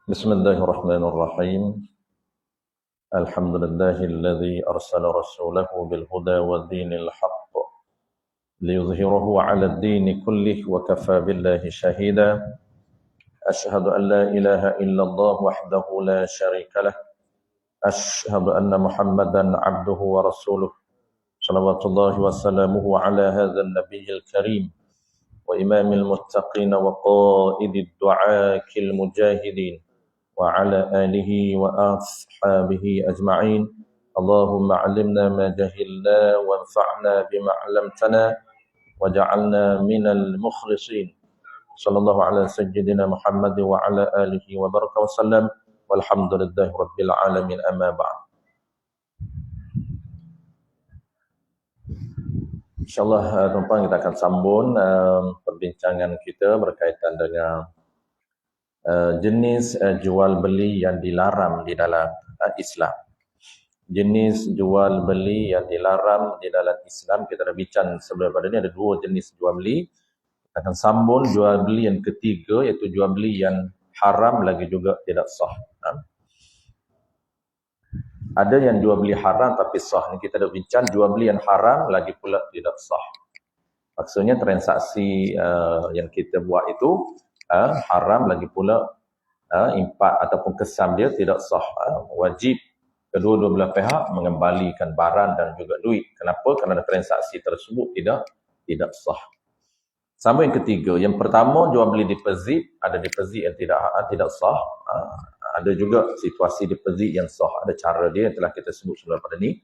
Bismillahirrahmanirrahim. Alhamdulillahilladzi arsala rasulahu bil huda wa dinil haqq liyuzhirahu 'ala ad-din kullih wa kafa billahi shahida. Ashhadu an la ilaha illallah wahdahu la syarika lah. Ashhadu anna Muhammadan 'abduhu wa rasuluh. Shalawatullahi wa salamuhu 'ala hadzal nabiyil karim wa imamil muttaqin wa qaidid du'akil mujahidin وعلى آله وأصحابه أجمعين. اللهم علمنا ما جهلنا وانفعنا بما علمتنا وجعلنا من المخلصين. صلى الله على سيدنا محمد وعلى آله وبارك وسلم والحمد لله رب العالمين. أما بعد. InsyaAllah tuan-tuan, kita akan sambung perbincangan kita berkaitan dengan jenis jual beli yang dilarang di dalam Islam. Jenis jual beli yang dilarang di dalam Islam, kita dah bincang sebelum pada ini ada dua jenis jual beli. Kita akan sambung jual beli yang ketiga, iaitu jual beli yang haram lagi juga tidak sah. Ada yang jual beli haram tapi sah. Ini kita dah bincang jual beli yang haram lagi pula tidak sah. Maksudnya transaksi yang kita buat itu haram lagi pula impak ataupun kesan dia tidak sah. Wajib kedua-dua belah pihak mengembalikan barang dan juga duit. Kenapa? Kerana transaksi tersebut tidak sah. Sama yang ketiga, yang pertama jual beli deposit, ada deposit yang tidak sah. Ada juga situasi deposit yang sah, ada cara dia yang telah kita sebut sebelum pada ni.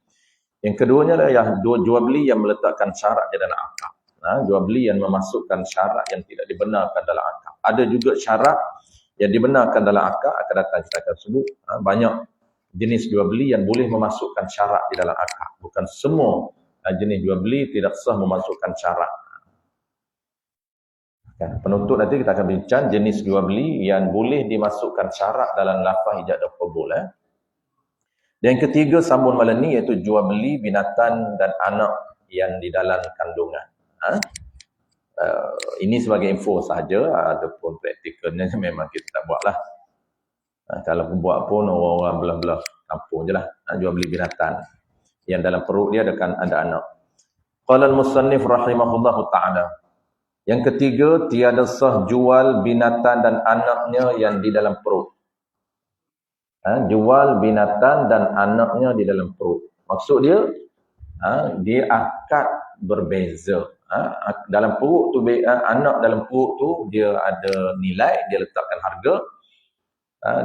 Yang keduanya adalah jual beli yang meletakkan syarat di dalam akad. Jual beli yang memasukkan syarat yang tidak dibenarkan dalam akad. Ada juga syarat yang dibenarkan dalam akad, akan datang kita akan sebut. Banyak jenis jual beli yang boleh memasukkan syarat di dalam akad. Bukan semua jenis jual beli tidak sah memasukkan syarat. Penuntut nanti kita akan bincang jenis jual beli yang boleh dimasukkan syarat dalam lafaz ijab dan qabul. Dan yang ketiga sambung malam ni iaitu jual beli binatang dan anak yang di dalam kandungan. Ini sebagai info saja, adapun praktikalnya memang kita tak buatlah. Kalau pun buat pun orang-orang belah-belah kampung je lah. Jual beli binatang yang dalam perut dia ada anak. Qala al-musannif rahimahullahu ta'ala. Yang ketiga, tiada sah jual binatang dan anaknya yang di dalam perut. Jual binatang dan anaknya di dalam perut. Maksud dia, dia akad berbeza. Dalam perut tu, anak dalam perut tu dia ada nilai, dia letakkan harga,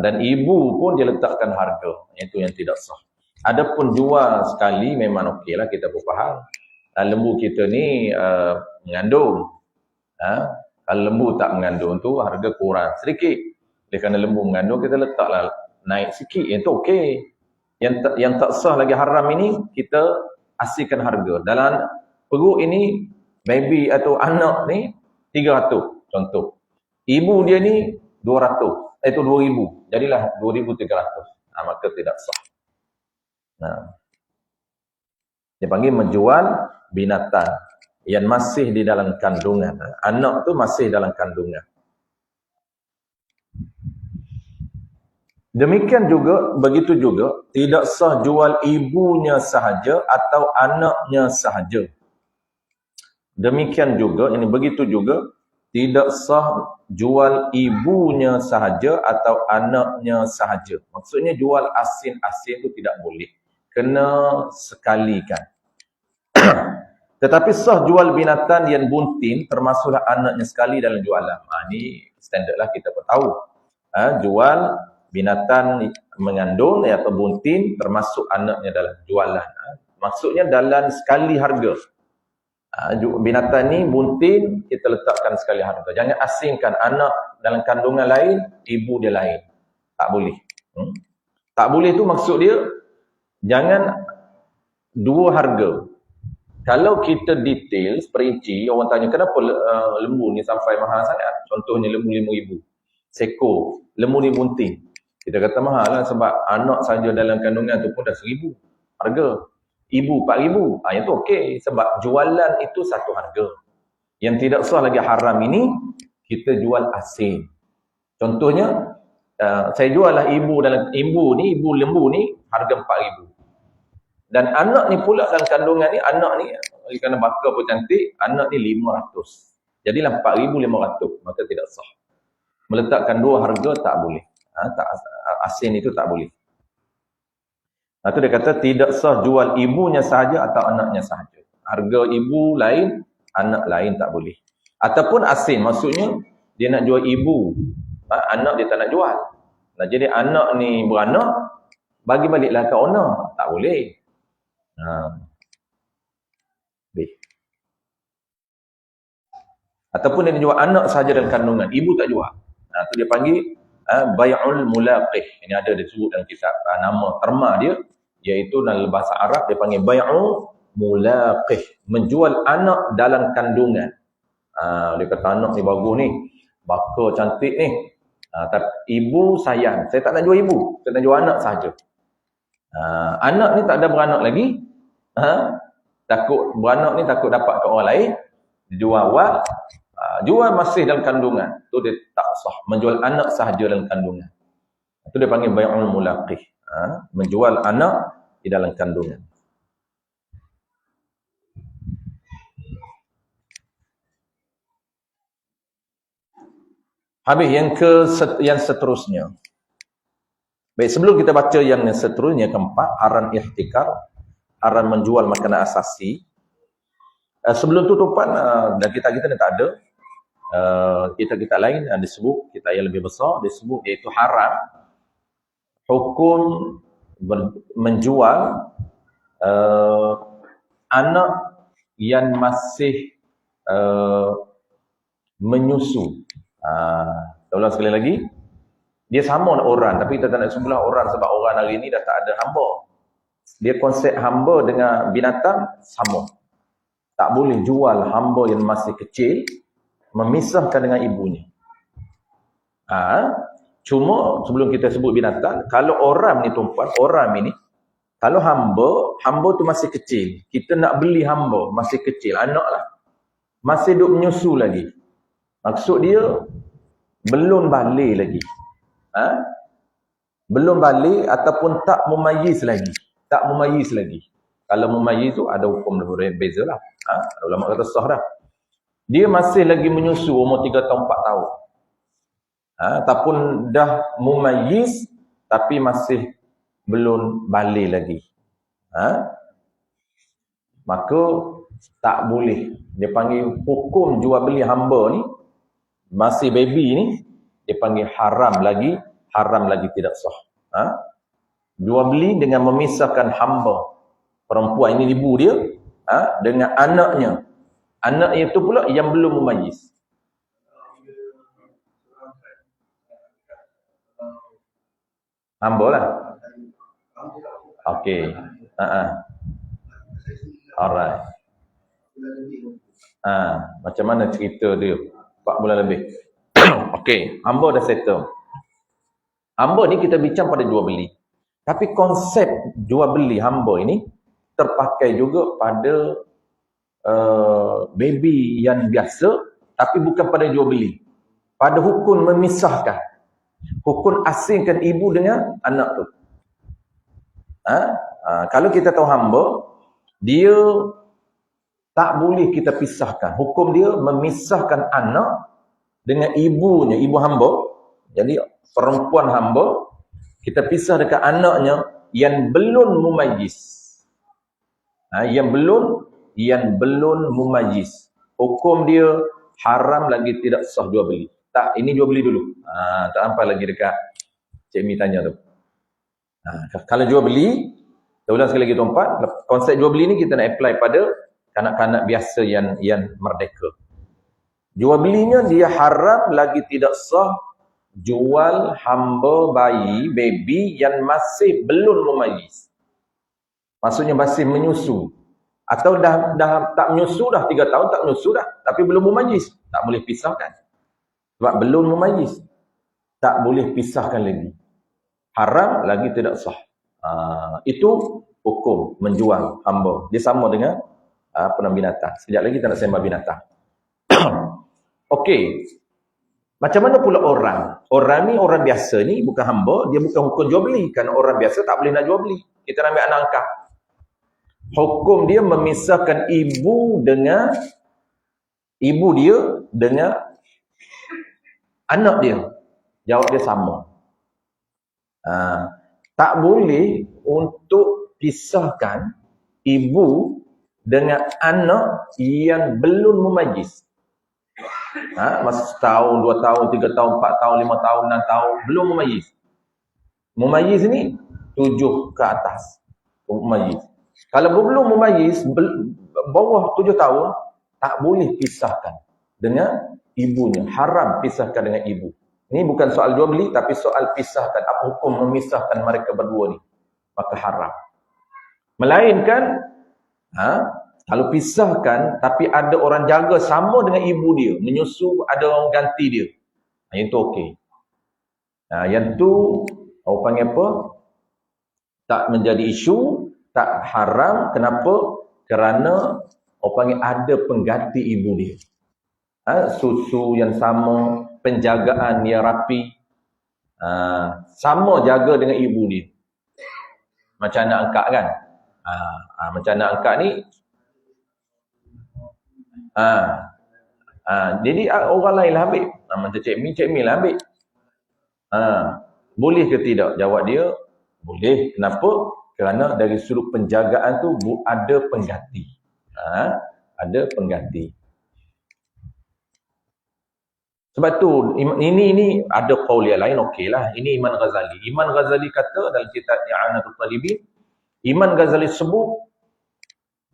dan ibu pun dia letakkan harga. Itu yang tidak sah. Adapun jual sekali memang okey lah, kita berfaham. Lembu kita ni mengandung. Kalau lembu tak mengandung tu harga kurang sedikit. Kerana lembu mengandung, kita letaklah naik sikit, yang tu okey. Yang tak sah lagi haram ini, kita asingkan harga. Dalam perut ini, baby atau anak ni 300 contoh. Ibu dia ni 200, itu 2000. Jadilah 2300. Maka tidak sah. Dia panggil menjual binatang yang masih di dalam kandungan. Anak tu masih dalam kandungan. Demikian juga, begitu juga, tidak sah jual ibunya sahaja atau anaknya sahaja. Demikian juga, ini begitu juga, tidak sah jual ibunya sahaja atau anaknya sahaja. Maksudnya jual asin-asin itu tidak boleh. Kena sekalikan. Tetapi sah jual binatang yang bunting termasuklah anaknya sekali dalam jualan. Ini standard lah, kita pun tahu. Jual binatang mengandung atau bunting termasuk anaknya dalam jualan. Maksudnya dalam sekali harga. Binatang ni bunting, kita letakkan sekali harga. Jangan asingkan anak dalam kandungan lain, ibu dia lain. Tak boleh. Tak boleh tu maksud dia, jangan dua harga. Kalau kita detail, perinci, orang tanya kenapa lembu ni sampai mahal sangat. Contohnya lembu 5,000 sekor, lembu ni bunting. Kita kata mahal lah sebab anak saja dalam kandungan tu pun dah 1,000 harga. Ibu 4,000. Yang tu okey. Sebab jualan itu satu harga. Yang tidak sah lagi haram ini, kita jual asing. Contohnya, saya jual lah ibu lembu ni harga 4,000. Dan anak ni pula dalam kandungan ni, anak ni kerana bakal pun cantik, anak ni 500. Jadilah 4,500. Maka tidak sah. Meletakkan dua harga tak boleh. Asing itu tak boleh. Itu dia kata tidak sah jual ibunya sahaja atau anaknya sahaja. Harga ibu lain, anak lain tak boleh. Ataupun asing, maksudnya dia nak jual ibu, anak dia tak nak jual. Nah, jadi anak ni beranak, bagi baliklah ke owner. Tak boleh. Ataupun dia jual anak sahaja dalam kandungan, ibu tak jual. Itu dia panggil bay'ul mulaqih. Ini ada disebut dalam kitab, nama terma dia, iaitu dalam bahasa Arab dia panggil bay'ul mulaqih, menjual anak dalam kandungan. Dia kata anak ni bagus ni, bakal cantik ni, tapi ibu sayang, saya tak nak jual ibu, saya nak jual anak sahaja. Anak ni tak ada beranak lagi, takut beranak ni takut dapat ke orang lain, dijual awal, jual masih dalam kandungan, tu dia tak sah. Menjual anak sahaja dalam kandungan, itu dia panggil bay'ul mulaqih, menjual anak di dalam kandungan. Habis yang seterusnya. Baik, sebelum kita baca yang seterusnya, keempat, haram ihtikar, haram menjual makanan asasi. Sebelum tu tuan, dan kita ni tak ada. Kita lain disebut, kita yang lebih besar disebut, iaitu haram hukum menjual anak yang masih menyusu. Ulang sekali lagi, dia sama dengan orang, tapi kita tak nak sebelah orang sebab orang hari ni dah tak ada hamba. Dia konsep hamba dengan binatang sama. Tak boleh jual hamba yang masih kecil, memisahkan dengan ibunya. Cuma sebelum kita sebut binatang, kalau orang ni tuan-tuan, orang ini, kalau hamba tu masih kecil, kita nak beli hamba masih kecil, anak lah, masih duk menyusu lagi. Maksud dia belum balik lagi. Belum balik ataupun tak memayyiz lagi. Tak memayyiz lagi. Kalau memayyiz tu ada hukum berbeza lah. Ulama kata sah dah. Dia masih lagi menyusu umur 3 tahun 4 tahun. Ataupun dah memayyiz tapi masih belum balik lagi. Maka tak boleh. Dia panggil hukum jual beli hamba ni, masih baby ni, dia panggil haram lagi tidak sah. Jual beli dengan memisahkan hamba perempuan ini, ibu dia, dengan anaknya. Anaknya itu pula yang belum memayyiz. Hamba lah. Okey. Alright. Macam mana cerita dia? 4 bulan lebih. Okey, hamba dah settle. Hamba ni kita bincang pada jual beli. Tapi konsep jual beli hamba ini terpakai juga pada baby yang biasa, tapi bukan pada jual beli. Pada hukum memisahkan. Hukum asingkan ibu dengan anak tu. Kalau kita tahu hamba, dia tak boleh kita pisahkan. Hukum dia memisahkan anak dengan ibunya, ibu hamba. Jadi perempuan hamba, kita pisah dekat anaknya yang belum mumayyiz. Yang yang belum mumayyiz. Hukum dia haram lagi tidak sah jual beli. Tak, ini jual beli dulu. Tak sampai lagi dekat Cik Mi tanya tu. Kalau jual beli, saya ulang sekali lagi tuan-tuan, konsep jual beli ni kita nak apply pada kanak-kanak biasa yang merdeka. Jual belinya dia haram lagi tidak sah jual hamba bayi, baby yang masih belum mumayyiz. Maksudnya masih menyusu. Atau dah tak menyusu dah, 3 tahun tak menyusu dah, tapi belum mumayyiz. Tak boleh pisahkan. Sebab belum mumayyiz. Tak boleh pisahkan lagi. Haram lagi tidak sah. Itu hukum menjual hamba. Dia sama dengan binatang. Sekejap lagi kita nak sembah binatang. Okey. Macam mana pula orang? Orang ni, orang biasa ni bukan hamba, dia bukan hukum jual beli. Kerana orang biasa tak boleh nak jual beli. Kita nak ambil anak angkat. Hukum dia memisahkan ibu dia dengan anak dia. Jawab dia sama. Tak boleh untuk pisahkan ibu dengan anak yang belum mumayyiz. Masa setahun, 2 tahun, 3 tahun, 4 tahun, 5 tahun, 6 tahun, belum mumayyiz. Mumayyiz ni 7 ke atas. Mumayyiz. Kalau belum mumayyiz, bawah 7 tahun, tak boleh pisahkan dengan ibunya. Haram pisahkan dengan ibu. Ini bukan soal jual beli, tapi soal pisahkan. Apa hukum memisahkan mereka berdua ni? Maka haram. Melainkan, kalau pisahkan, tapi ada orang jaga sama dengan ibu dia, menyusu, ada orang ganti dia. Yang itu okey. Yang tu, orang panggil apa? Tak menjadi isu, tak haram. Kenapa? Kerana orang panggil ada pengganti ibu dia. Susu yang sama, penjagaan yang rapi. Sama jaga dengan ibu dia. Macam anak angkat kan? Macam anak angkat ni, jadi orang lain lah ambil. Macam Cik Mi lah ambil. Boleh ke tidak? Jawab dia, boleh. Kenapa? Kerana dari sudut penjagaan tu ada pengganti. Ada pengganti. Sebab tu, ini ada qaul yang lain, okey lah. Ini Imam Ghazali. Imam Ghazali kata dalam kitab I'anatul Talibin, Imam Ghazali sebut,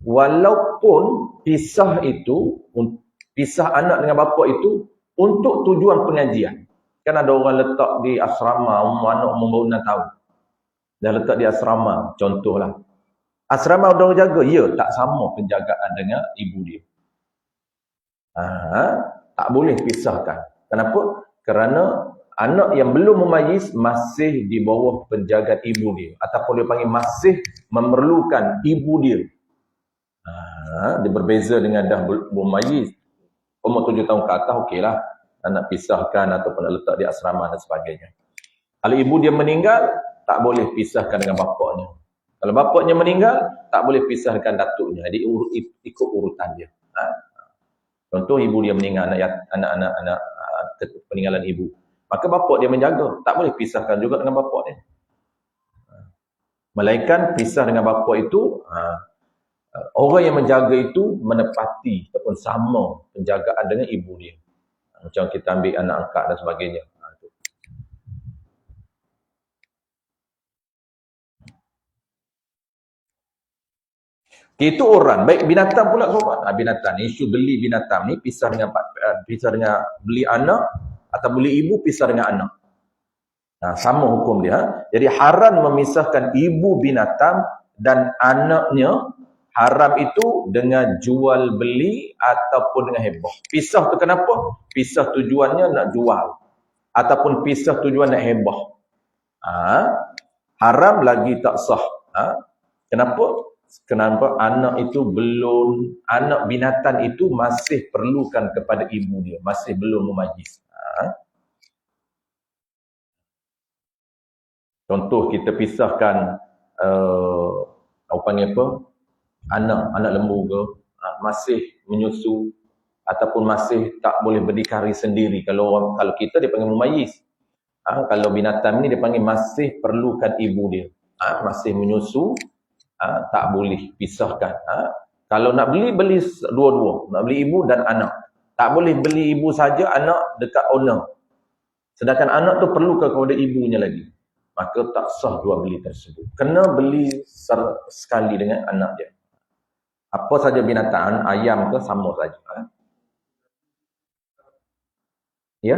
walaupun pisah anak dengan bapa itu untuk tujuan pengajian. Kan ada orang letak di asrama, anak umur 6 tahun. Dah letak di asrama, contohlah. Asrama ada orang jaga, ya, tak sama penjagaan dengan ibu dia. Tak boleh pisahkan. Kenapa? Kerana anak yang belum mumayyiz masih di bawah penjagaan ibu dia. Ataupun dia panggil masih memerlukan ibu dia. Dia berbeza dengan dah mumayyiz. Umur 7 tahun ke atas, okeylah. Nak pisahkan ataupun nak letak di asrama dan sebagainya. Kalau ibu dia meninggal, tak boleh pisahkan dengan bapaknya. Kalau bapaknya meninggal, tak boleh pisahkan datuknya. Jadi ikut urutan dia. Contoh ibu dia meninggal, anak-anak peninggalan ibu. Maka bapak dia menjaga. Tak boleh pisahkan juga dengan bapak dia. Melainkan pisah dengan bapak itu, orang yang menjaga itu menepati ataupun sama penjagaan dengan ibu dia. Macam kita ambil anak angkat dan sebagainya. Itu orang. Baik binatang pula sobat. Binatang ni, isu beli binatang ni pisah dengan beli anak atau beli ibu pisah dengan anak. Sama hukum dia. Jadi haram memisahkan ibu binatang dan anaknya. Haram itu dengan jual beli ataupun dengan hibah. Pisah tu kenapa? Pisah tujuannya nak jual. Ataupun pisah tujuan nak hibah. Haram lagi tak sah. Kenapa? Kenapa anak binatang itu masih perlukan kepada ibu dia. Masih belum mumayyiz. Contoh kita pisahkan, apa panggil apa? Anak lembu ke, masih menyusu ataupun masih tak boleh berdikari sendiri. Kalau kita dia panggil mumayyiz. Kalau binatang ni dia panggil masih perlukan ibu dia. Masih menyusu, tak boleh pisahkan. Kalau nak beli, beli dua-dua. Nak beli ibu dan anak. Tak boleh beli ibu saja, anak dekat owner. Sedangkan anak tu perlu kepada ibunya lagi. Maka tak sah jual beli tersebut. Kena beli sekali dengan anak dia. Apa saja binatang, ayam ke sama saja. Ya?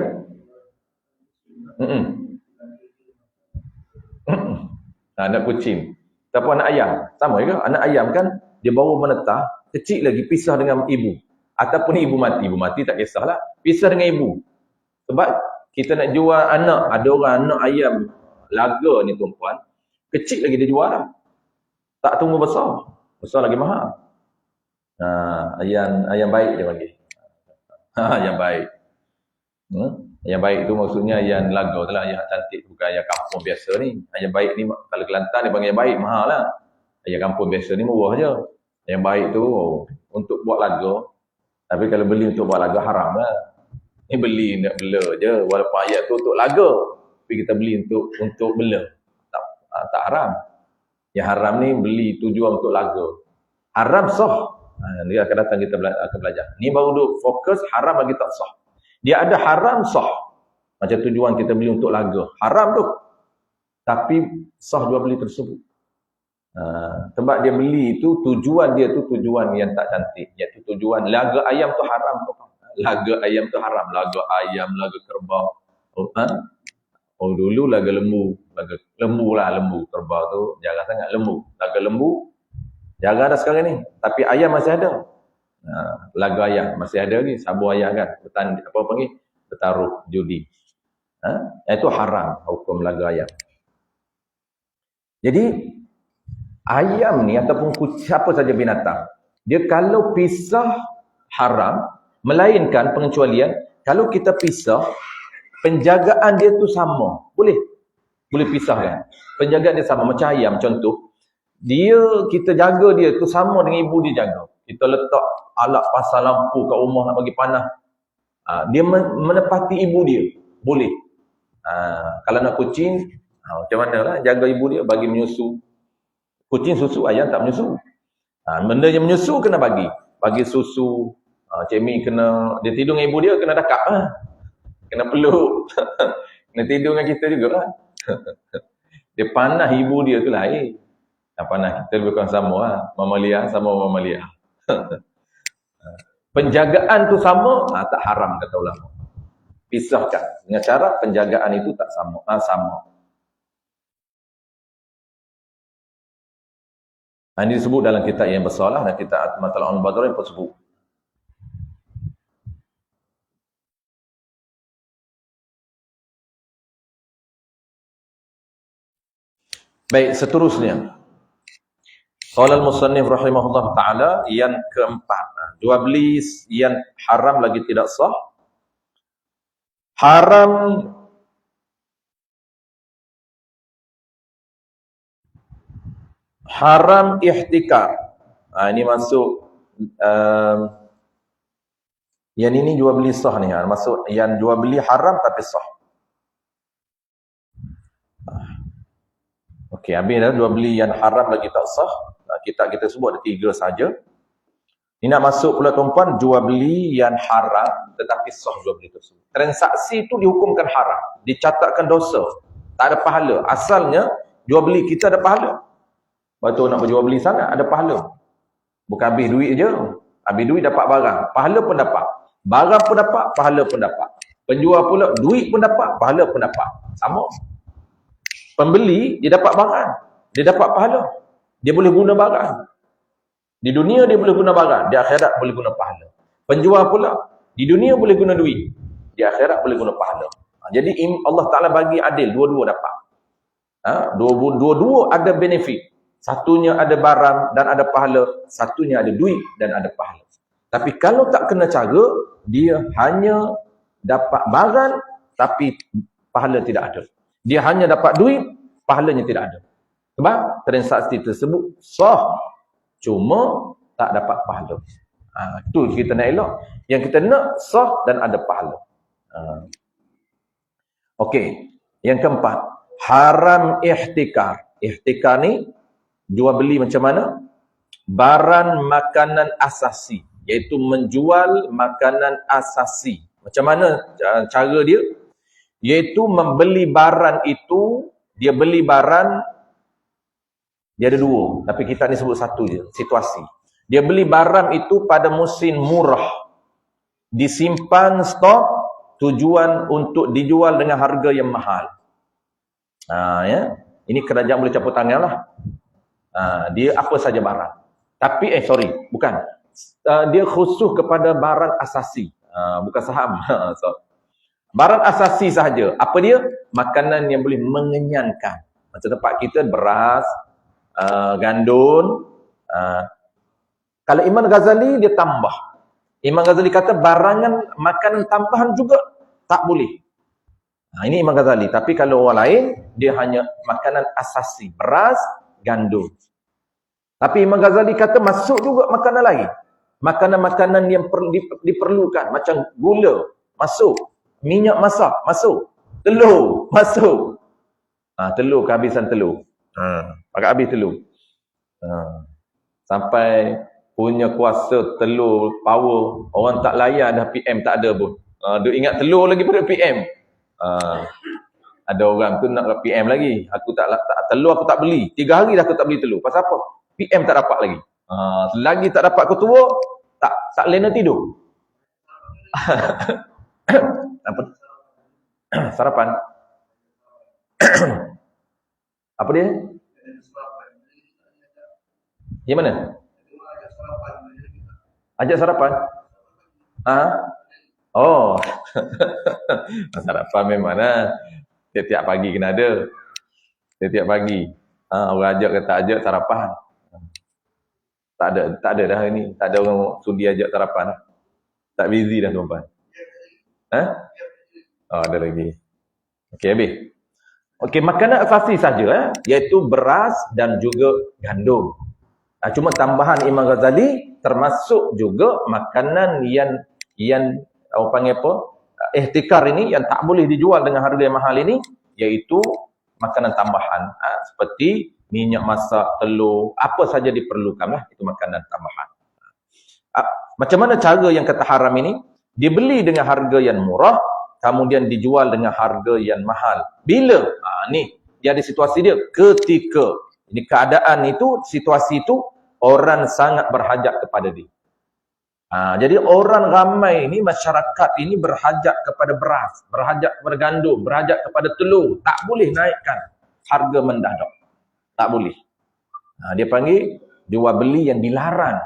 Anak kucing. Tapi anak ayam. Sama juga. Anak ayam kan, dia baru menetah, kecil lagi, pisah dengan ibu. Ataupun ibu mati. Ibu mati tak kisahlah. Pisah dengan ibu. Sebab kita nak jual anak. Ada orang anak ayam laga ni tuan-puan. Kecil lagi dia jual lah. Tak tunggu besar. Besar lagi mahal. Ayam baik dia panggil. Ayam baik. Ayam baik tu maksudnya ayam laga tu lah. Ayam cantik. Bukan ayam kampung biasa ni. Ayam baik ni, kalau Kelantan dia panggil ayam baik, mahal lah. Ayam kampung biasa ni murah je. Ayam baik tu untuk buat laga. Tapi kalau beli untuk buat laga haram lah. Ni beli nak bela je. Walaupun ayat tu untuk laga. Tapi kita beli untuk bela. Tak haram. Yang haram ni beli tujuan untuk laga. Haram sah. Dia akan datang kita akan belajar. Ni baru duk fokus haram lagi tak sah. Dia ada haram sah. Macam tujuan kita beli untuk laga. Haram tu. Tapi sah jual beli tersebut. Sebab dia beli itu, tujuan dia tu tujuan yang tak cantik. Iaitu tujuan laga ayam tu haram tu. Laga ayam tu haram. Laga ayam, laga kerbau. Dulu laga lembu. Laga lembu lah, lembu. Kerbau tu jarang sangat. Lembu. Laga lembu jarang ada sekarang ni. Tapi ayam masih ada. Laga ayam masih ada lagi. Sabur ayam kan. Apa panggil? Bertaruh judi. Itu haram hukum laga ayam. Jadi ayam ni ataupun siapa saja binatang, dia kalau pisah haram, melainkan pengecualian, kalau kita pisah, penjagaan dia tu sama. Boleh pisah kan? Penjagaan dia sama. Macam ayam contoh, kita jaga dia tu sama dengan ibu dia jaga. Kita letak alat pasang lampu kat rumah nak bagi panas. Dia menepati ibu dia. Boleh. Kalau nak kucing, macam mana lah jaga ibu dia, bagi menyusu. Kucing susu, ayam tak menyusu. Benda yang menyusu kena bagi. Bagi susu. Cik Mi kena, dia tidur dengan ibu dia, kena dakap. Kena peluk. Kena tidur dengan kita juga lah. Dia panah ibu dia tu lain. Panah kita lebih kurang sama lah. Mamalia sama mamalia. Penjagaan tu sama, tak haram kata ulama. Pisahkan. Dengan cara penjagaan itu tak sama. Sama. Ini disebut dalam kitab yang besar lah. Dan kitab Matala'un Badar yang pun sebut. Baik, seterusnya. Qala al-musannif rahimahullah ta'ala, yang keempat. Jual beli yang haram lagi tidak sah. Haram ihtikar. Ini masuk yang ini jual beli sah ni. Masuk yang jual beli haram tapi sah. Okey, habis dah jual beli yang haram lagi tak sah. Kita sebut ada 3 saja. Ini nak masuk pula tuan-puan, jual beli yang haram tetapi sah jual beli tersebut. Transaksi itu dihukumkan haram, dicatatkan dosa, tak ada pahala. Asalnya jual beli kita ada pahala. Betul nak berjual beli sangat ada pahala. Bukan habis duit je. Habis duit dapat barang, pahala pun dapat. Barang pun dapat, pahala pun dapat. Penjual pula duit pun dapat, pahala pun dapat. Sama. Pembeli dia dapat barang, dia dapat pahala. Dia boleh guna barang. Di dunia dia boleh guna barang, di akhirat boleh guna pahala. Penjual pula di dunia boleh guna duit, di akhirat boleh guna pahala. Jadi Allah Taala bagi adil, dua-dua dapat. Dua-dua ada benefit. Satunya ada barang dan ada pahala, satunya ada duit dan ada pahala. Tapi kalau tak kena cara, dia hanya dapat barang tapi pahala tidak ada. Dia hanya dapat duit, pahalanya tidak ada. Sebab transaksi tersebut sah, cuma tak dapat pahala. Itu kita nak elok. Yang kita nak sah dan ada pahala. Okey, yang keempat, haram ihtikar. Ihtikar ni jual beli macam mana? barang makanan asasi, iaitu menjual makanan asasi. Macam mana cara dia? Iaitu membeli barang itu, dia beli barang, dia ada dua, tapi kita ni sebut satu je, situasi. Dia beli barang itu pada musim murah, disimpan stok, tujuan untuk dijual dengan harga yang mahal. Ya, ini kerajaan boleh campur tangan lah. Dia apa saja barang. Tapi bukan. Dia khusus kepada barang asasi, bukan saham. Barang asasi sahaja. Apa dia? Makanan yang boleh mengenyangkan. Macam tempat kita beras, gandum. Kalau Imam Ghazali dia tambah. Imam Ghazali kata barangan makanan tambahan juga tak boleh. Ini Imam Ghazali. Tapi kalau orang lain, dia hanya makanan asasi. Beras, gandum. Tapi Imam Ghazali kata masuk juga makanan lain. Makanan-makanan yang diperlukan. Macam gula, masuk. Minyak masak, masuk. Telur, masuk. Telur, kehabisan telur. Agak habis telur. Sampai punya kuasa telur, power. Orang tak layan dah PM tak ada pun. Dia ingat telur lagi pada PM. Ada orang tu nak PM lagi. Aku tak telur aku tak beli. 3 hari dah aku tak beli telur. Pasal apa? PM tak dapat lagi. Selagi tak dapat ketua, tak lena tidur. Apa? Sarapan. Apa dia? Yang mana? Ajak sarapan? Oh. Sarapan memang lah. Tiap-tiap pagi kena ada. Tiap-tiap pagi. Orang ajak ke tak ajak sarapan. Tak ada dah ini. Tak ada orang sudi ajak sarapan. Tak busy dah tuan-tuan. Ada lagi. Okey, habis. Okey, makanan asasi saja, iaitu beras dan juga gandum. Cuma tambahan Imam Ghazali termasuk juga makanan yang orang panggil apa? Ihtikar ini yang tak boleh dijual dengan harga yang mahal ini, iaitu makanan tambahan. Seperti minyak masak, telur, apa saja diperlukanlah, itu makanan tambahan. Macam mana cara yang kata haram ini? Dibeli dengan harga yang murah, kemudian dijual dengan harga yang mahal. Bila? Ni, dia ada situasi dia. Ketika ini keadaan itu, situasi itu, orang sangat berhajat kepada dia. Jadi orang ramai ini, masyarakat ini berhajat kepada beras, berhajat kepada gandum, berhajat kepada telur. Tak boleh naikkan harga mendadak. Tak boleh. Dia panggil jual beli yang dilarang.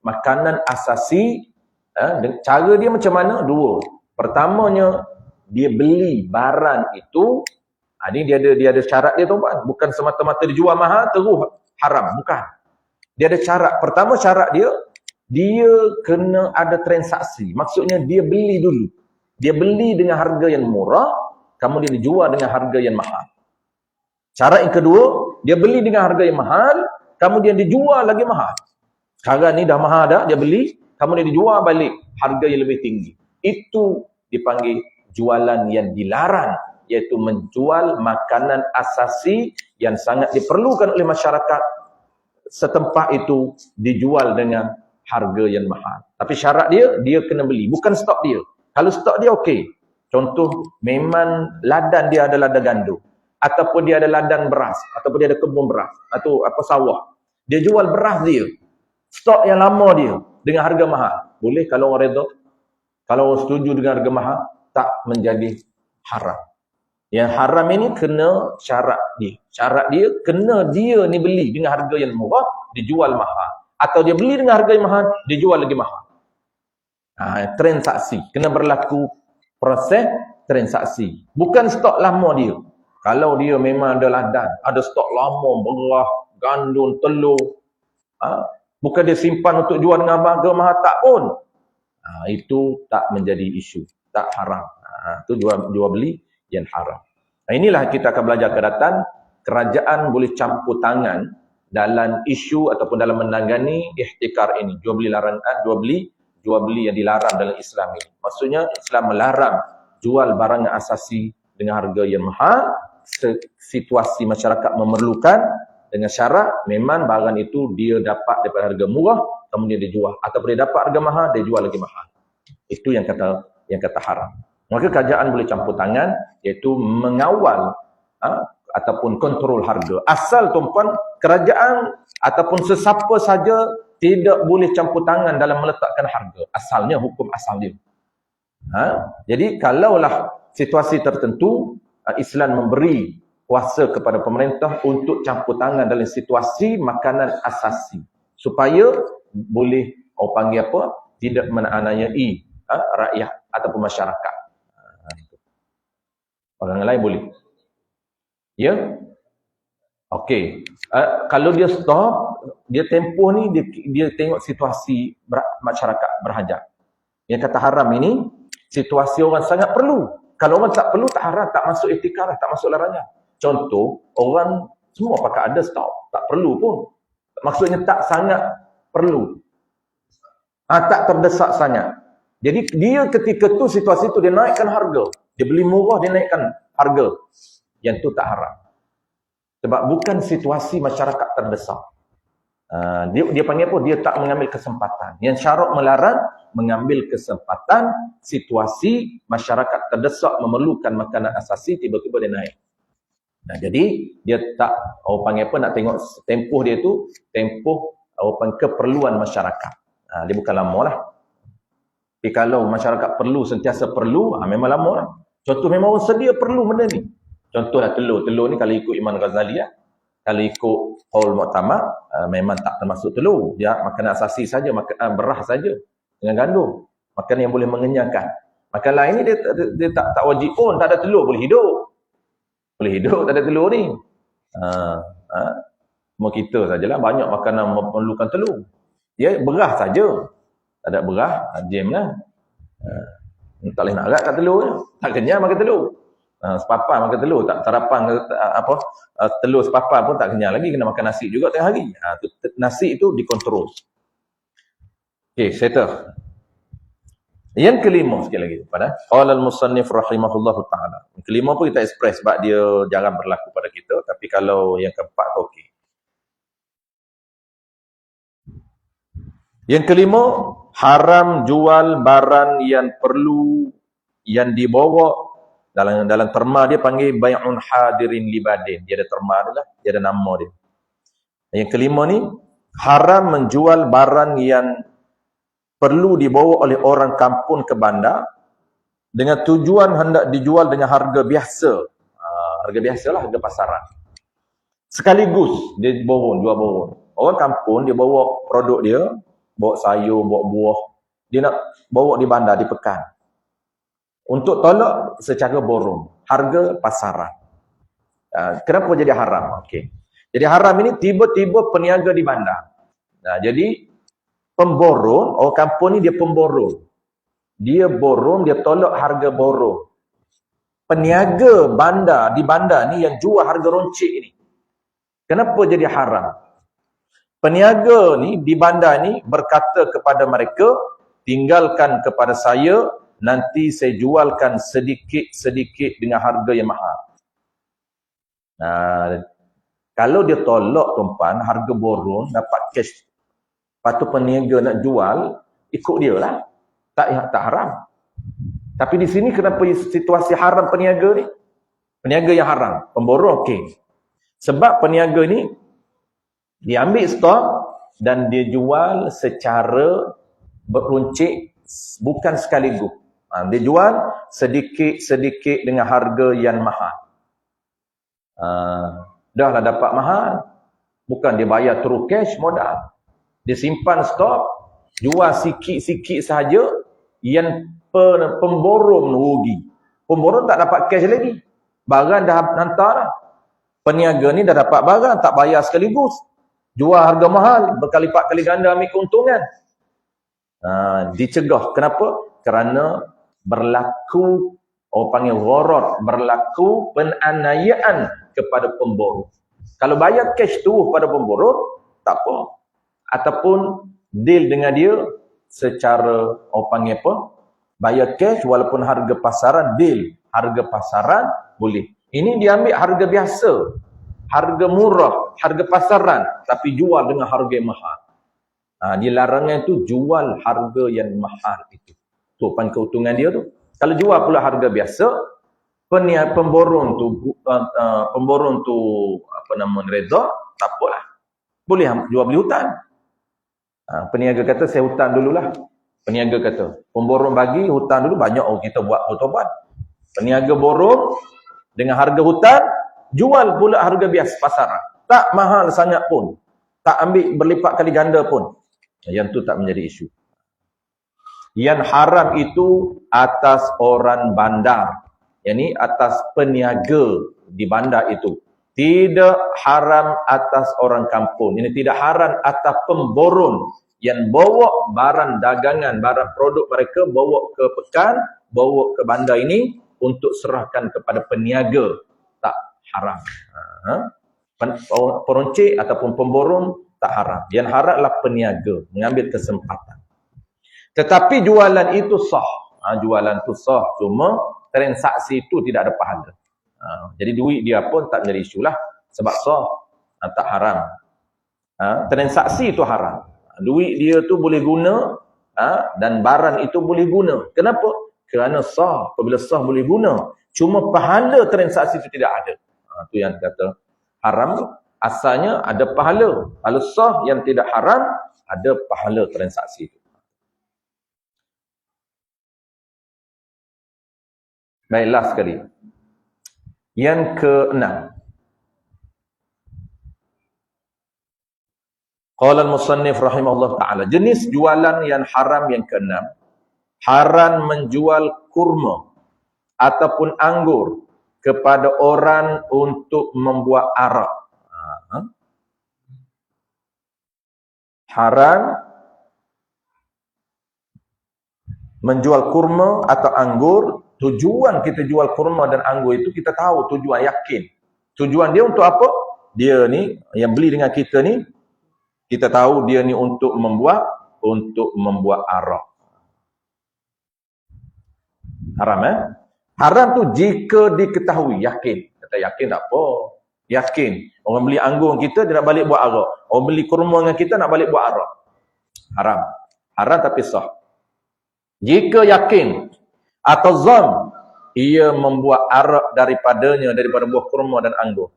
Makanan asasi, cara dia macam mana? Dua. Pertamanya, dia beli barang itu, ini dia ada syarat dia tuan-tuan. Bukan semata-mata dijual mahal, terus haram. Bukan. Dia ada syarat. Pertama syarat dia kena ada transaksi. Maksudnya dia beli dulu. Dia beli dengan harga yang murah, kemudian dijual dengan harga yang mahal. Syarat yang kedua, dia beli dengan harga yang mahal, kemudian dijual lagi mahal. Sekarang ni dah mahal dah, dia beli, kemudian dijual balik harga yang lebih tinggi. Itu dipanggil jualan yang dilarang, iaitu menjual makanan asasi yang sangat diperlukan oleh masyarakat setempat itu, dijual dengan harga yang mahal. Tapi syarat dia kena beli, bukan stok dia. Kalau stok dia okey. Contoh, memang ladan dia ada ladan gandum, ataupun dia ada ladan beras, ataupun dia ada kebun beras, atau apa sawah. Dia jual beras dia, stok yang lama dia, dengan harga mahal. Boleh kalau orang redha? Kalau setuju dengan harga mahal, tak menjadi haram. Yang haram ini kena syarat dia. Syarat dia kena dia ni beli dengan harga yang murah, dijual mahal. Atau dia beli dengan harga yang mahal, dijual lagi mahal. Transaksi. Kena berlaku proses transaksi. Bukan stok lama dia. Kalau dia memang ada ladan, ada stok lama, beras, gandum, telur. Bukan dia simpan untuk jual dengan harga mahal, tak pun. Itu tak menjadi isu. Tak haram. Itu jual beli yang haram. Inilah kita akan belajar ke datang. Kerajaan boleh campur tangan dalam isu ataupun dalam menangani ihtikar ini. Jual beli yang dilarang dalam Islam ini. Maksudnya Islam melarang jual barang asasi dengan harga yang mahal. Situasi masyarakat memerlukan, dengan syarat memang barang itu dia dapat daripada harga murah kemudian dia jual, ataupun dia dapat harga mahal dia jual lagi mahal. Itu yang kata haram. Maka kerajaan boleh campur tangan, iaitu mengawal ataupun kontrol harga. Asal tuan-puan, kerajaan ataupun sesiapa saja tidak boleh campur tangan dalam meletakkan harga. Asalnya, hukum asal dia. Jadi kalaulah situasi tertentu, Islam memberi kuasa kepada pemerintah untuk campur tangan dalam situasi makanan asasi, supaya boleh orang panggil apa, tidak menganiayai rakyat ataupun masyarakat. Orang lain boleh. Ya? Okey. Kalau dia stop, dia tempoh ni, dia tengok situasi masyarakat berhajat. Yang kata haram ini, situasi orang sangat perlu. Kalau orang tak perlu, tak haram, tak masuk itikar, tak masuk larangan. Contoh, orang semua pakai ada stop. Tak perlu pun. Maksudnya tak sangat perlu. Tak terdesak sangat. Jadi dia ketika tu, situasi tu dia naikkan harga. Dia beli murah, dia naikkan harga. Yang tu tak haram. Sebab bukan situasi masyarakat terdesak. Dia panggil apa? Dia tak mengambil kesempatan. Yang syarak melarang mengambil kesempatan situasi masyarakat terdesak memerlukan makanan asasi, tiba-tiba dia naik. Jadi dia tak, orang panggil apa, nak tengok tempoh dia tu, tempoh keperluan masyarakat. Dia bukan lama lah. Tapi kalau masyarakat perlu, sentiasa perlu, memang lama lah. Contoh memang orang sedia perlu benda ni. Contohlah telur. Telur ni kalau ikut Imam Ghazali, kalau ikut Qaul Mu'tamad, memang tak termasuk telur. Dia makanan asasi saja, beras saja dengan gandum. Makanan yang boleh mengenyangkan. Makanan lain ni dia tak wajib pun, tak ada telur boleh hidup. Boleh hidup tak ada telur ni. Semua kita sajalah banyak makanan memerlukan telur. Dia beras saja. Tak ada beras, jam lah. Tak boleh nak agak kat telur je. Tak kenyang makan telur. Sepapan makan telur, tak sarapan telur sepapan pun tak kenyang lagi, kena makan nasi juga tengah hari. Nasi itu dikontrol. Okey, settle. Yang kelima sekali lagi pada qala al-musannif rahimahullahu taala. Yang kelima pun kita express sebab dia jarang berlaku pada kita, tapi kalau yang keempat tu okey. Yang kelima, haram jual barang yang perlu yang dibawa dalam terma dia panggil bai'un hadirin libadin. Dia ada terma dia lah, dia ada nama dia. Yang kelima ni, haram menjual barang yang perlu dibawa oleh orang kampung ke bandar dengan tujuan hendak dijual dengan harga biasa. Harga biasalah, harga pasaran. Sekaligus dia borong, jual borong. Orang kampung dia bawa produk dia, bawa sayur, bawa buah, dia nak bawa di bandar, di pekan. Untuk tolak secara borong, harga pasaran. Kenapa jadi haram? Okey. Jadi haram ini tiba-tiba peniaga di bandar. Jadi pemborong, orang kampung ni dia pemborong. Dia borong, dia tolak harga borong. Peniaga bandar di bandar ni yang jual harga roncik ni. Kenapa jadi haram? Peniaga ni di bandar ni berkata kepada mereka, tinggalkan kepada saya, nanti saya jualkan sedikit-sedikit dengan harga yang mahal. Kalau dia tolak tuan-puan, harga borong, dapat cash, lepas tu peniaga nak jual, ikut dia lah. Tak haram. Tapi di sini kenapa situasi haram peniaga ni? Peniaga yang haram, pemborong okey. Sebab peniaga ni, dia ambil stok dan dia jual secara beruncit, bukan sekaligus. Dia jual sedikit-sedikit dengan harga yang mahal. Dah lah dapat mahal. Bukan dia bayar terus cash modal. Dia simpan stok, jual sikit-sikit sahaja, yang pemborong rugi. Pemborong tak dapat cash lagi. Barang dah hantar dah. Peniaga ni dah dapat barang, tak bayar sekaligus. Jual harga mahal, berkali-lipat kali ganda ambil keuntungan. Dicegah. Kenapa? Kerana berlaku, orang panggil gharar, berlaku penganiayaan kepada pemborong. Kalau bayar cash tu pada pemborong, tak apa. Ataupun deal dengan dia secara, orang panggil apa? Bayar cash walaupun harga pasaran, deal. Harga pasaran boleh. Ini dia ambil harga biasa. harga murah, harga pasaran, tapi jual dengan harga yang mahal. Di larangan itu jual harga yang mahal itu. Tu keuntungan dia tu. Kalau jual pula harga biasa, pemborong tu apa nama reda, tak apalah. Boleh jual beli hutang. Peniaga kata saya hutang dululah. Peniaga kata, pemborong bagi hutang dulu, banyak kita buat taubat. Peniaga borong dengan harga hutang, jual pula harga biasa pasaran. Tak mahal sangat pun. Tak ambil berlipat kali ganda pun. Yang tu tak menjadi isu. Yang haram itu atas orang bandar. Yang atas peniaga di bandar itu. Tidak haram atas orang kampung. Ini tidak haram atas pemborong yang bawa barang dagangan, barang produk mereka bawa ke pekan, bawa ke bandar ini untuk serahkan kepada peniaga. Tak haram. Peroncik ataupun pemborong tak haram. Yang haram adalah peniaga, mengambil kesempatan. Tetapi jualan itu sah. Jualan itu sah, cuma transaksi itu tidak ada pahala. Jadi duit dia pun tak menjadi isu lah. Sebab sah, tak haram. Transaksi itu haram. Duit dia tu boleh guna, dan barang itu boleh guna. Kenapa? Kerana sah. Apabila sah boleh guna. Cuma pahala transaksi itu tidak ada. Itu yang kata haram. Asalnya ada pahala. Kalau sah yang tidak haram, ada pahala transaksi itu. Baik, last sekali. Yang ke-6. Qala al-musannif rahimahullah ta'ala. Jenis jualan yang haram yang ke-6. Haram menjual kurma ataupun anggur kepada orang untuk membuat arak. Haram menjual kurma atau anggur. Tujuan kita jual kurma dan anggur itu kita tahu tujuan, yakin. Tujuan dia untuk apa? Dia ni yang beli dengan kita ni, kita tahu dia ni untuk membuat arak. Haram Haram tu jika diketahui, yakin. Kata yakin tak apa. Yakin. Orang beli anggur kita dia nak balik buat arak. Orang beli kurma dengan kita nak balik buat arak. Haram. Haram tapi sah. Jika yakin atau zon, ia membuat arak daripada buah kurma dan anggur.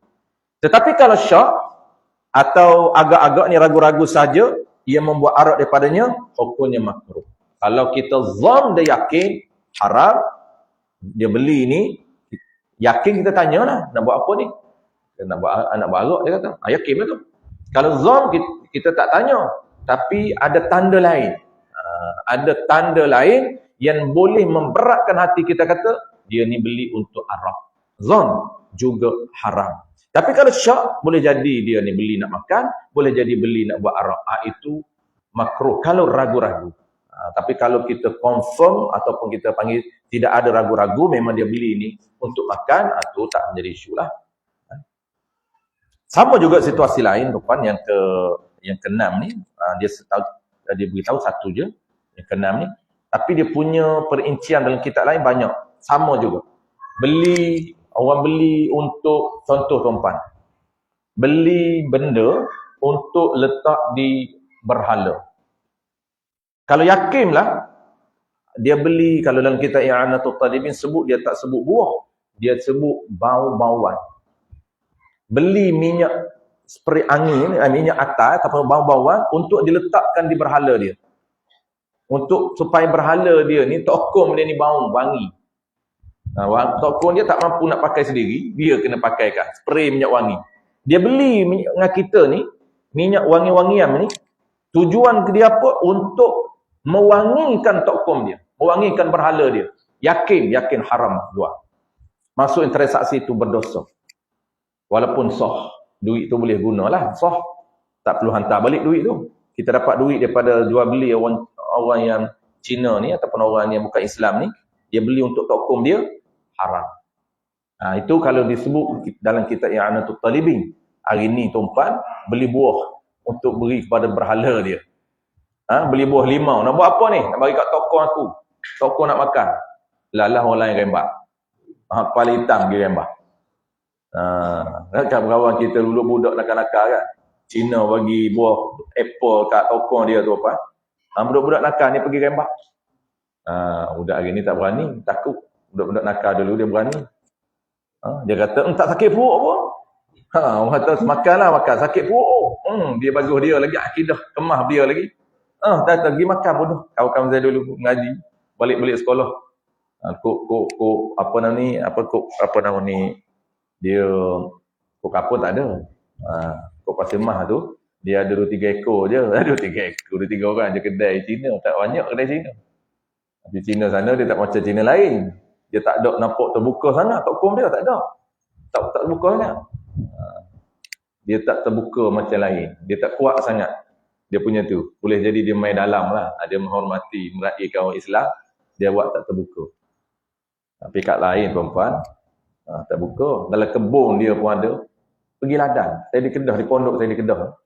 Tetapi kalau syak atau agak-agak ni ragu-ragu saja, ia membuat arak daripadanya, hukumnya makruh. Kalau kita zon dia yakin haram, dia beli ni, yakin kita tanya lah, nak buat apa ni? Nak buat arak, dia kata, yakin betul. Kalau zon kita tak tanya, tapi ada tanda lain. Ada tanda lain yang boleh memberatkan hati kita, kata dia ni beli untuk arak. Zon juga haram. Tapi kalau syak, boleh jadi dia ni beli nak makan, boleh jadi beli nak buat arak. Itu makruh kalau ragu-ragu. Tapi kalau kita confirm ataupun kita panggil tidak ada ragu-ragu, memang dia beli ni untuk makan, itu tak menjadi isu lah. Sama juga situasi lain, tuan, yang ke-6 ni, dia beritahu satu je, yang ke-6 ni. Tapi dia punya perincian dalam kitab lain banyak. Sama juga. Orang beli untuk, contoh tuan-tuan, beli benda untuk letak di berhala. Kalau yakinlah, dia beli, kalau dalam kitab I'anatul Talibin sebut, dia tak sebut buah. Dia sebut bau-bauan. Beli minyak spray angin, minyak atas, atau bau-bauan untuk diletakkan di berhala dia. Untuk supaya berhala dia ni, tokom dia ni bau, wangi. Tokom dia tak mampu nak pakai sendiri, dia kena pakaikan spray minyak wangi. Dia beli minyak dengan kita ni, minyak wangi-wangian ni, tujuan dia apa? Untuk mewangikan tokom dia, mewangikan berhala dia. Yakin haram jual. Masuk transaksi itu berdosa. Walaupun sah, duit tu boleh gunalah, sah. Tak perlu hantar balik duit tu. Kita dapat duit daripada jual beli orang yang Cina ni ataupun orang yang bukan Islam ni, dia beli untuk tokom dia, haram. Itu kalau disebut dalam kitab I'anatul Talibin. Hari ni tuan, beli buah untuk beri kepada berhala dia. Beli buah limau. Nak buat apa ni? Nak bagi kat tokoh aku. Tokoh nak makan. Lalah orang lain rembat. Kepala hitam pergi rembat. Kawan-kawan kita dulu budak nakal-nakal kan. Cina bagi buah apple kat toko dia tu apa. Budak-budak nakal ni pergi rembak. Budak hari ni tak berani, takut. Budak-budak nakal dulu dia berani. Dia kata, tak sakit perut pun. Orang kata, makanlah makan, sakit perut. Dia bagus dia lagi, akidah, kemah dia lagi. Tak pergi makan bodoh. Kawan-kawan saya dulu ngaji, balik-balik sekolah. Apa nama ni, dia kok kapur tak ada. Kok pasir mah tu, dia ada 2-3 ekor je. Ada 2-3 ekor, 2-3 orang je kedai Cina. Tak banyak kedai Cina. Di Cina sana dia tak macam Cina lain. Dia tak ada nampak terbuka sangat. Tokom dia tak ada. Tak terbuka sangat. Dia tak terbuka macam lain. Dia tak kuat sangat. Dia punya tu. Boleh jadi dia main dalam lah. Dia menghormati, meraihkan orang Islam. Dia buat tak terbuka. Tapi kat lain perempuan, terbuka. Dalam kebun dia pun ada. Pergi ladan. Saya di Kedah, di pondok saya di Kedah.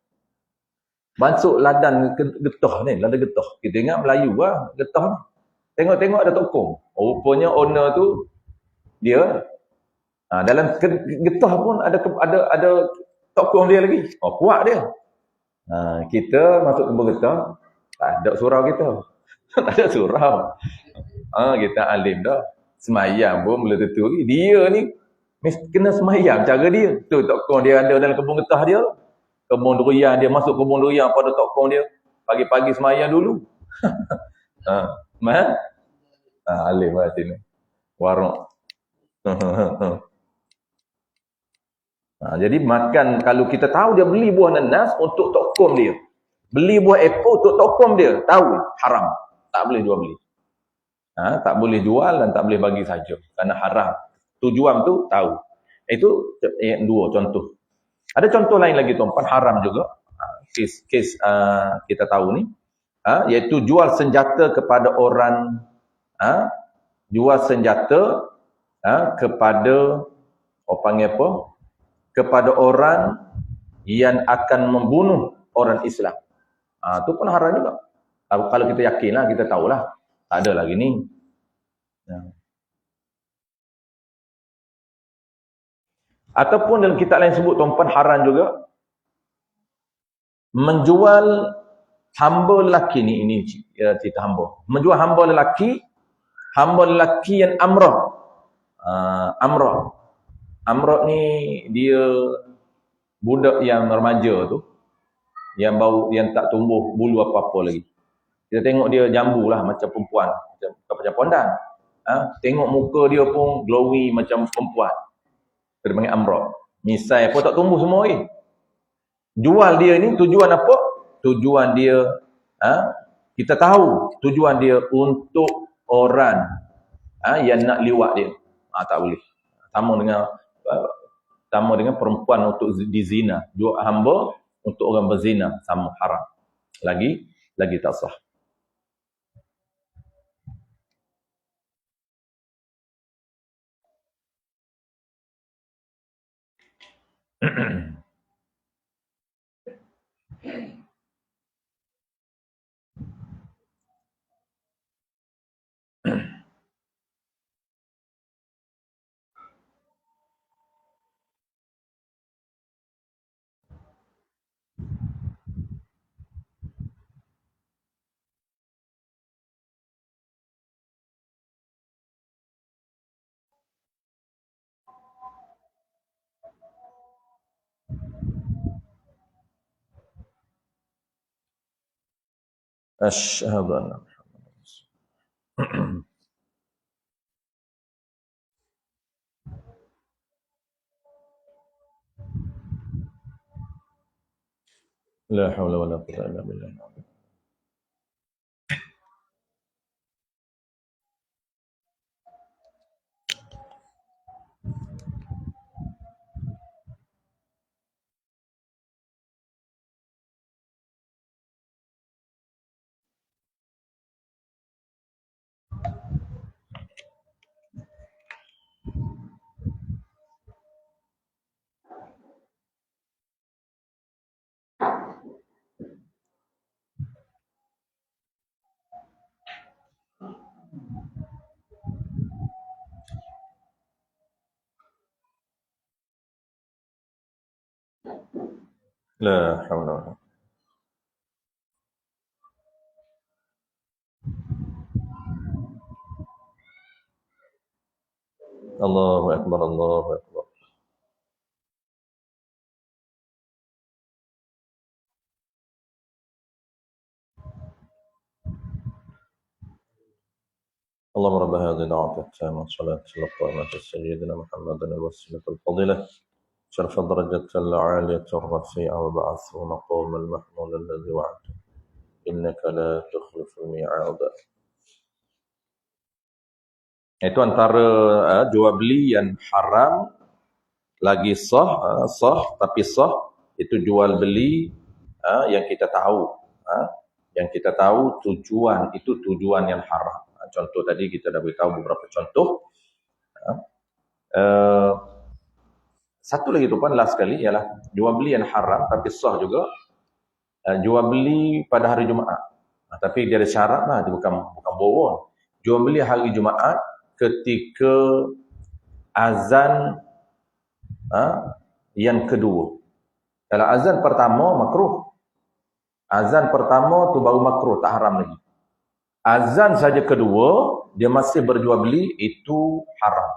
Masuk ladan getah ni. Ladan getah. Kita ingat Melayu lah. Getah ni. Tengok-tengok ada tokong. Rupanya owner tu dia. Dalam getah pun ada tokong dia lagi. Kuat dia. Kita masuk kebun getah, tak ada surau kita. Tak ada surau. Kita alim dah. Semayang pun boleh tentu lagi. Dia ni kena semayang cara dia. Tu tokong dia ada dalam kebun getah dia. Kebun durian dia, masuk kebun durian pada tokong dia. Pagi-pagi semayang dulu. Alim lah sini. Warung. Jadi makan, kalau kita tahu dia beli buah nanas untuk tokom dia. Beli buah apple untuk tokom dia. Tahu, haram. Tak boleh jual beli. Tak boleh jual dan tak boleh bagi saja. Kerana haram. Tujuan tu tahu. Itu yang dua contoh. Ada contoh lain lagi tuan-tuan, haram juga. Kes kita tahu ni. Iaitu jual senjata kepada orang, jual senjata kepada, panggil apa? Kepada orang yang akan membunuh orang Islam. Itu pun haram juga. Kalau kita yakinlah, kita tahulah. Tak ada lagi ni. Ataupun dalam kitab lain sebut, tuan-tuan, haram juga. Menjual hamba lelaki ni, ini cerita hamba. Menjual hamba lelaki yang amrah. Amrah ni dia budak yang remaja tu, yang tak tumbuh bulu apa-apa lagi. Kita tengok dia jambu lah macam perempuan, macam pondan. Tengok muka dia pun glowy macam perempuan. Kita panggil amrah. Misai pun tak tumbuh semua ni. Jual dia ni tujuan apa? Tujuan dia, kita tahu tujuan dia untuk orang yang nak liwat dia. Tak boleh. Sama dengan perempuan untuk dizina. Jual hamba untuk orang berzina, sama, haram. Lagi tak sah. Asyhadu an la haula wala quwwata illa billah. La haula wala Allahu akbar, Allahu akbar. اللهم رب هذه الدعوة التامة والصلاة القائمة سيدنا محمد الوسيلة الفضيلة شرف الدرجة العالية الرفيعة وبعثه مقام المحمول الذي وعدته إنك لا تخلف الميعاد. Itu antara jual beli yang haram lagi sah, tapi sah itu jual beli yang kita tahu, yang kita tahu tujuan itu tujuan yang haram. Contoh tadi kita dah beritahu beberapa contoh. Satu lagi tu pun last sekali ialah jual beli yang haram tapi sah juga, jual beli pada hari Jumaat. Tapi dia ada syarat lah, dia bukan bohong. Jual beli hari Jumaat ketika azan yang kedua. Kalau azan pertama makruh. Azan pertama tu baru makruh, tak haram lagi. Azan saja kedua, dia masih berjual beli, itu haram.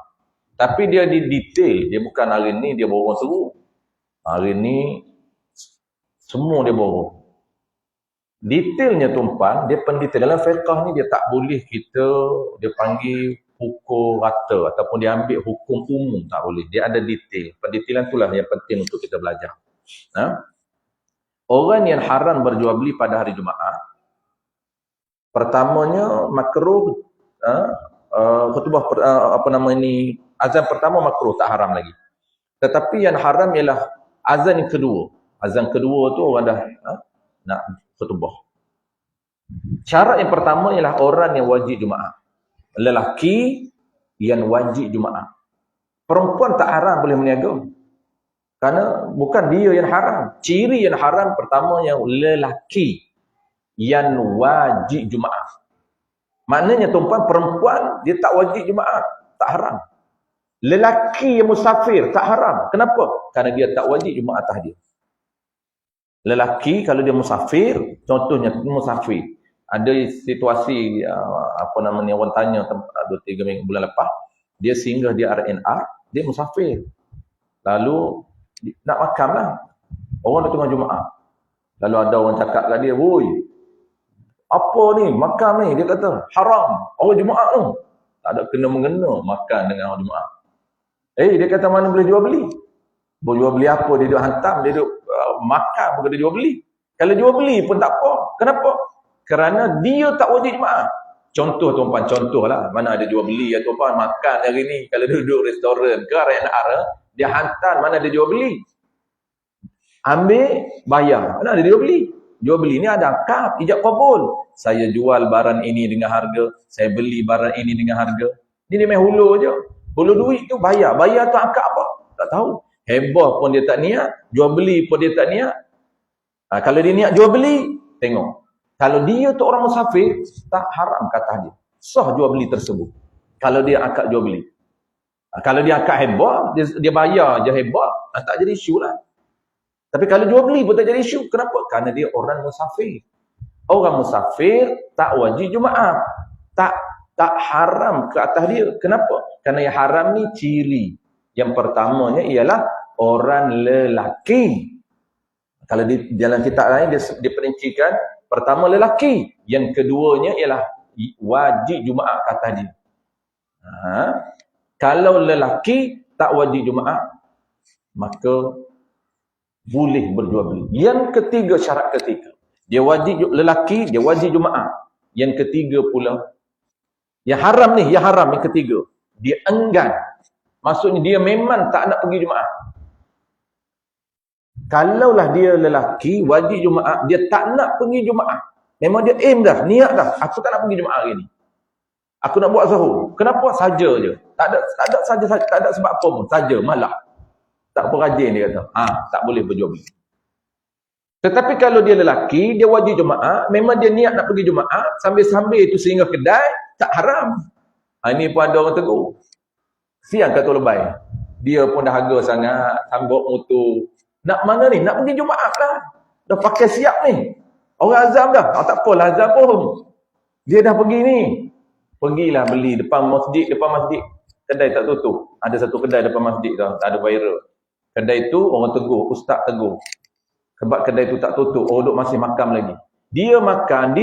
Tapi dia di detail, dia bukan hari ni dia borong seru. Hari ni semua dia borong. Detailnya tumpang, dia pendetail. Dalam fiqh ni dia tak boleh kita, dia panggil hukum rata ataupun dia ambil hukum umum, tak boleh. Dia ada detail. Pendetailan itulah yang penting untuk kita belajar. Orang yang haram berjual beli pada hari Jumaat, pertamanya makruh, khutbah azan pertama makruh, tak haram lagi. Tetapi yang haram ialah azan yang kedua. Azan kedua tu orang dah nak khutbah. Syarat yang pertama ialah orang yang wajib Jumaat. Lelaki yang wajib Jumaat. Perempuan tak haram boleh meniaga. Kerana bukan dia yang haram. Ciri yang haram pertama yang lelaki yang wajib Jumaat. Maknanya tuan-tuan, perempuan dia tak wajib Jumaat, tak haram. Lelaki yang musafir tak haram. Kenapa? Kerana dia tak wajib Jumaat atas dia. Lelaki kalau dia musafir, contohnya musafir. Ada situasi orang tanya 2-3 minggu bulan lepas, dia singgah di RNR, dia musafir. Lalu nak makan lah. Orang dah tengah Jumaat. Lalu ada orang cakap kat dia, "Woi, apa ni? Makan ni." Dia kata, "Haram. Orang Jumaat tu." Tak ada kena-mengena makan dengan orang Jumaat. Dia kata mana boleh jual beli? Boleh jual beli apa? Dia duduk hantam, dia duduk makan bukan dia jual beli. Kalau jual beli pun tak apa. Kenapa? Kerana dia tak wajib Jumaat. Contoh tuan-tuan, contohlah. Mana ada jual beli ya tuan-tuan, makan hari ni. Kalau duduk restoran ke RNR, dia hantar, mana ada jual beli. Ambil, bayar. Mana ada jual beli? Jual beli ni ada akad, ijab kabul. Saya jual barang ini dengan harga, saya beli barang ini dengan harga. Ni dia main hulu je. Hulu duit tu bayar. Bayar tu akad apa? Tak tahu. Hebah pun dia tak niat, jual beli pun dia tak niat. Kalau dia niat jual beli, tengok. Kalau dia tu orang musafir, tak haram kata dia. Sah jual beli tersebut. Kalau dia akad jual beli. Kalau dia akad hebah, dia bayar je hebah, tak jadi isu lah. Tapi kalau jual beli pun tak jadi isu. Kenapa? Kerana dia orang musafir. Orang musafir tak wajib Jumaat. Tak haram ke atas dia. Kenapa? Kerana yang haram ni ciri. Yang pertamanya ialah orang lelaki. Kalau di dalam kitab lain dia perincikan, pertama lelaki, yang keduanya ialah wajib Jumaat kata dia. Kalau lelaki tak wajib Jumaat, maka boleh berjual beli. Yang ketiga, syarat ketiga, dia wajib lelaki, dia wajib Jumaat. Yang ketiga pula, yang haram ni, yang haram yang ketiga, dia enggan. Maksudnya dia memang tak nak pergi Jumaat. Kalaulah dia lelaki wajib Jumaat, dia tak nak pergi Jumaat. Memang dia aim dah, niat dah, aku tak nak pergi Jumaat hari ni. Aku nak buat sahur. Kenapa? Saja je. Tak ada sebab apa pun, saja, malah. Tak apa rajin dia kata. Tak boleh berjual beli. Tetapi kalau dia lelaki, dia wajib Jumaat, memang dia niat nak pergi Jumaat, sambil-sambil itu sehingga kedai, tak haram. Ini pun ada orang tegur. Siang kata lebay. Dia pun dah harga sangat, sambut motor, Nak mana ni? Nak pergi Jumaat lah. Dah pakai siap ni. Orang azam dah. Tak apalah azam pun. Dia dah pergi ni. Pergilah beli depan masjid. Kedai tak tutup. Ada satu kedai depan masjid tu. Tak ada viral. Kedai tu orang tegur. Ustaz tegur. Sebab kedai tu tak tutup. Orang duk masih makan lagi. Dia makan.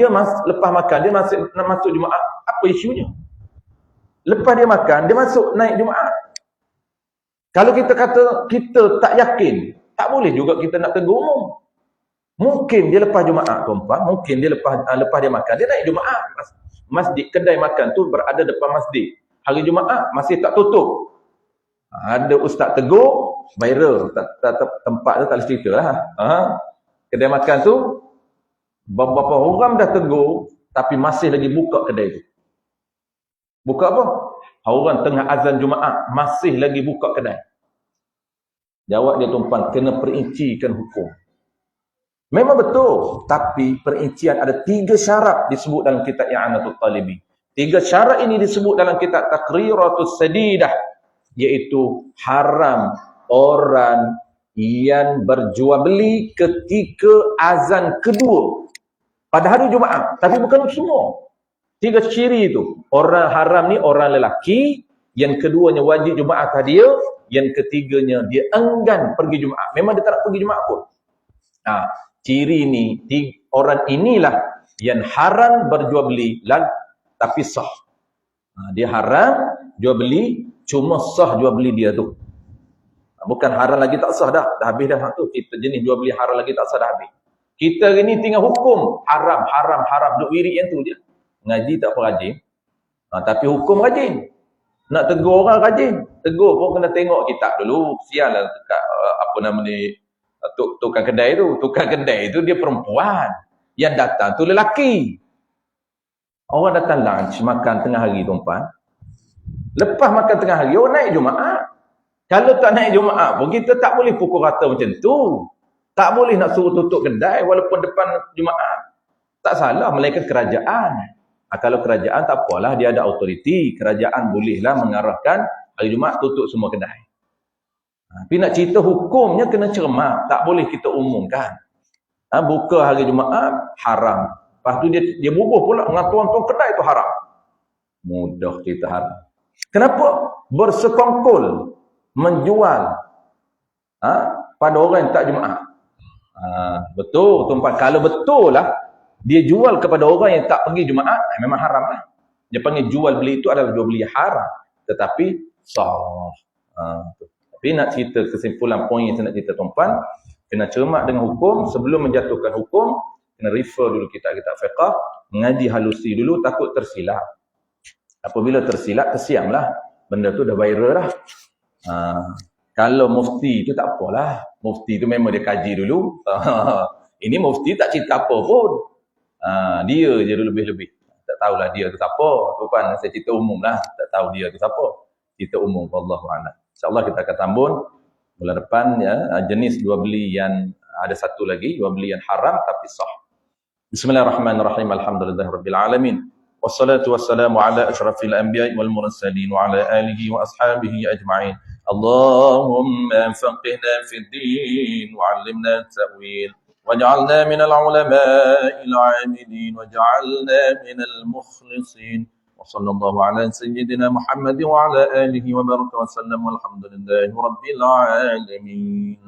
Lepas makan. Dia masih nak masuk Jumaat. Apa isunya? Lepas dia makan. Dia masuk naik Jumaat. Kalau kita kata kita tak yakin. Tak boleh juga kita nak tegur umum. Mungkin dia lepas Jumaat tuan-tuan. Mungkin dia lepas dia makan. Dia naik Jumaat. Masjid, kedai makan tu berada depan masjid. Hari Jumaat masih tak tutup. Ada ustaz tegur. Viral. Tempat tu tak boleh cerita lah. Kedai makan tu. Beberapa orang dah tegur. Tapi masih lagi buka kedai tu. Buka apa? Orang tengah azan Jumaat. Masih lagi buka kedai. Jawab dia tuan-tuan. Kena perincikan hukum. Memang betul. Tapi perincian ada 3 syarat disebut dalam kitab I'anatul Talibin. 3 syarat ini disebut dalam kitab Taqriratus Sadidah. Iaitu haram orang yang berjual beli ketika azan kedua. Pada hari Jumaat. Tapi bukan semua. 3 ciri itu. Orang haram ni orang lelaki. Yang keduanya wajib Jumaat dia. Yang ketiganya dia enggan pergi Jumaat. Memang dia tak nak pergi Jumaat pun. Ciri ni, orang inilah yang haram berjual beli tapi sah. Dia haram jual beli, cuma sah jual beli dia tu. Bukan haram lagi tak sah dah. Dah habis dah tu. Kita jenis jual beli haram lagi tak sah dah habis. Kita ni tinggal hukum haram. Duk wirid yang tu je. Ngaji tak apa rajin. Tapi hukum rajin. Nak tegur orang rajin. Tegur pun kena tengok kitab dulu. Sial lah dekat apa nama ni, tukang kedai tu. Tukang kedai tu dia perempuan. Yang datang tu lelaki. Orang datang lunch, makan tengah hari tuan-tuan. Lepas makan tengah hari, orang naik Jumaat. Kalau tak naik Jumaat pun, kita tak boleh pukul rata macam tu. Tak boleh nak suruh tutup kedai walaupun depan Jumaat. Tak salah, melainkan kerajaan. Kalau kerajaan tak apalah, dia ada autoriti. Kerajaan bolehlah mengarahkan hari Jumaat tutup semua kedai. Tapi nak cerita hukumnya kena cermat. Tak boleh kita umumkan. Buka hari Jumaat, haram. Lepas tu dia bubuh pula dengan tuan-tuan kedai tu haram. Mudah cerita haram. Kenapa? Bersekongkol menjual pada orang yang tak Jumaat. Betul tuan-tuan. Kalau betul lah dia jual kepada orang yang tak pergi Jumaat, memang haram lah. Dia panggil jual beli itu adalah jual beli haram. Tetapi sah. Tapi nak cerita kesimpulan poin yang saya nak cerita tuan-tuan, kena cermat dengan hukum. Sebelum menjatuhkan hukum, kena refer dulu kitab-kitab fiqah, mengaji halusi dulu, takut tersilap. Apabila tersilap, tersiamlah. Benda tu dah viral lah. Kalau mufti tu tak apalah. Mufti tu memang dia kaji dulu. Ini mufti tak cerita apa pun. Dia je dulu lebih-lebih. Tak tahulah dia tu siapa. Tuan, saya cerita umum lah. Tak tahu dia tu siapa. Cerita umum. Wallahu'alam. InsyaAllah kita akan sambung bulan depan ya, jenis jual beli yang ada satu lagi. Jual beli yang haram tapi sah. Bismillahirrahmanirrahim. Alhamdulillahirrabbilalamin. Wassalatu wassalamu ala ashrafil anbiya'i wal mursalin wa ala alihi wa ashabihi ajma'in. Allahumma faqihna fid din wa 'allimna at-ta'wil waj'alna minal 'ulama'il 'amilin waj'alna minal mukhlisin. Wa sallallahu ala sayyidina Muhammad wa ala alihi wa baraka wa sallam walhamdulillahi rabbil alamin.